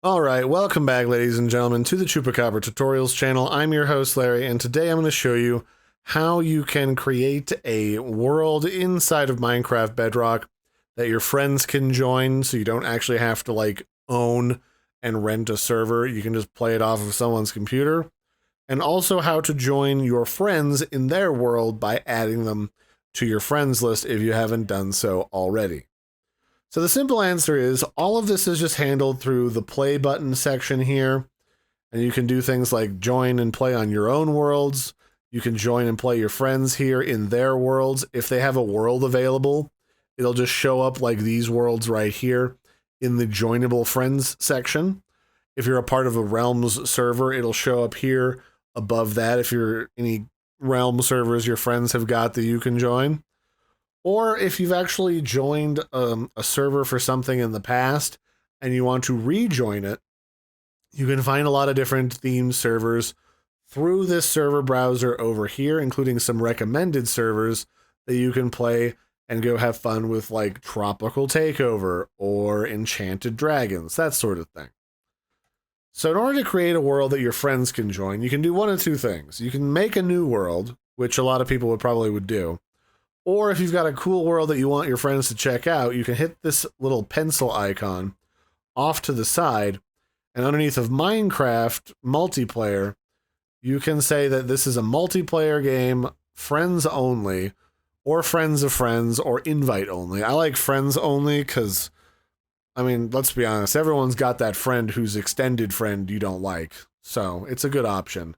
Alright, welcome back ladies and gentlemen to the Chupacabra tutorials channel. I'm your host Larry, and today I'm going to show you how you can create a world inside of Minecraft Bedrock that your friends can join, so you don't actually have to like own and rent a server. You can just play it off of someone's computer. And also how to join your friends in their world by adding them to your friends list if you haven't done so already. So the simple answer is all of this is just handled through the play button section here. And you can do things like join and play on your own worlds. You can join and play your friends here in their worlds. If they have a world available, it'll just show up like these worlds right here in the joinable friends section. If you're a part of a Realms server, it'll show up here above that if you're any Realm servers your friends have got that you can join. Or if you've actually joined a server for something in the past and you want to rejoin it, you can find a lot of different themed servers through this server browser over here, including some recommended servers that you can play and go have fun with, like Tropical Takeover or Enchanted Dragons, that sort of thing. So in order to create a world that your friends can join, you can do one of two things. You can make a new world, which a lot of people would do. Or if you've got a cool world that you want your friends to check out, you can hit this little pencil icon off to the side, and underneath of Minecraft Multiplayer, you can say that this is a multiplayer game, friends only, or friends of friends, or invite only. I like friends only because, I mean, let's be honest, everyone's got that friend whose extended friend you don't like, so it's a good option.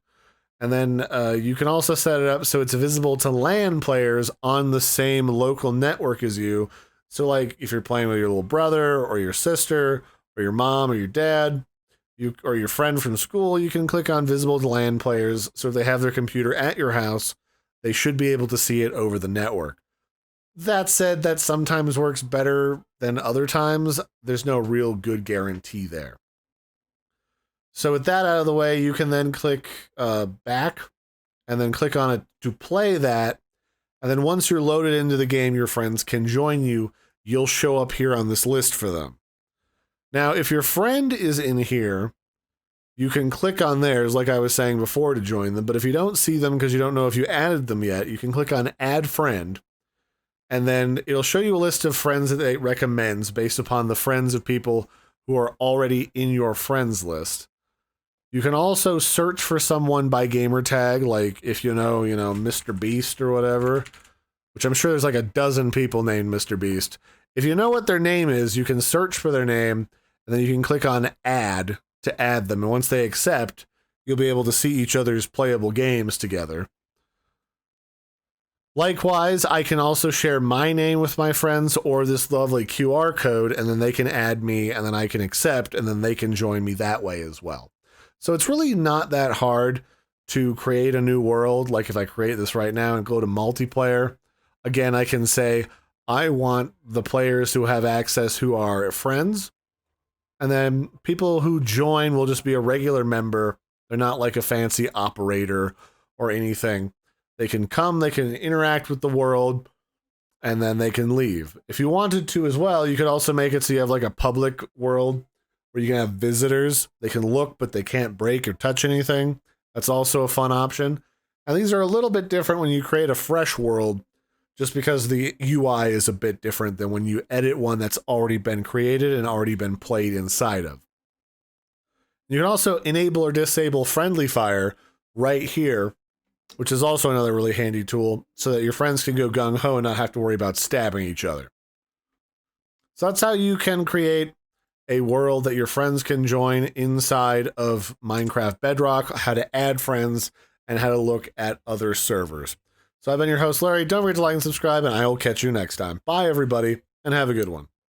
And then you can also set it up so it's visible to LAN players on the same local network as you. So like if you're playing with your little brother or your sister or your mom or your dad or your friend from school, you can click on visible to LAN players. So if they have their computer at your house, they should be able to see it over the network. That said, that sometimes works better than other times. There's no real good guarantee there. So with that out of the way, you can then click back and then click on it to play that. And then once you're loaded into the game, your friends can join you. You'll show up here on this list for them. Now, if your friend is in here, you can click on theirs, like I was saying before, to join them. But if you don't see them because you don't know if you added them yet, you can click on Add Friend. And then it'll show you a list of friends that it recommends based upon the friends of people who are already in your friends list. You can also search for someone by gamer tag, like if you know, Mr. Beast or whatever, which I'm sure there's like a dozen people named Mr. Beast. If you know what their name is, you can search for their name, and then you can click on Add to add them. And once they accept, you'll be able to see each other's playable games together. Likewise, I can also share my name with my friends or this lovely QR code, and then they can add me, and then I can accept, and then they can join me that way as well. So it's really not that hard to create a new world. Like if I create this right now and go to multiplayer, again, I can say, I want the players who have access who are friends. And then people who join will just be a regular member. They're not like a fancy operator or anything. They can come, they can interact with the world, and then they can leave. If you wanted to as well, you could also make it so you have like a public world where you can have visitors. They can look, but they can't break or touch anything. That's also a fun option. And these are a little bit different when you create a fresh world, just because the UI is a bit different than when you edit one that's already been created and already been played inside of. You can also enable or disable friendly fire right here, which is also another really handy tool, so that your friends can go gung-ho and not have to worry about stabbing each other. So that's how you can create a world that your friends can join inside of Minecraft Bedrock, how to add friends, and how to look at other servers. So I've been your host, Larry. Don't forget to like and subscribe, and I will catch you next time. Bye, everybody, and have a good one.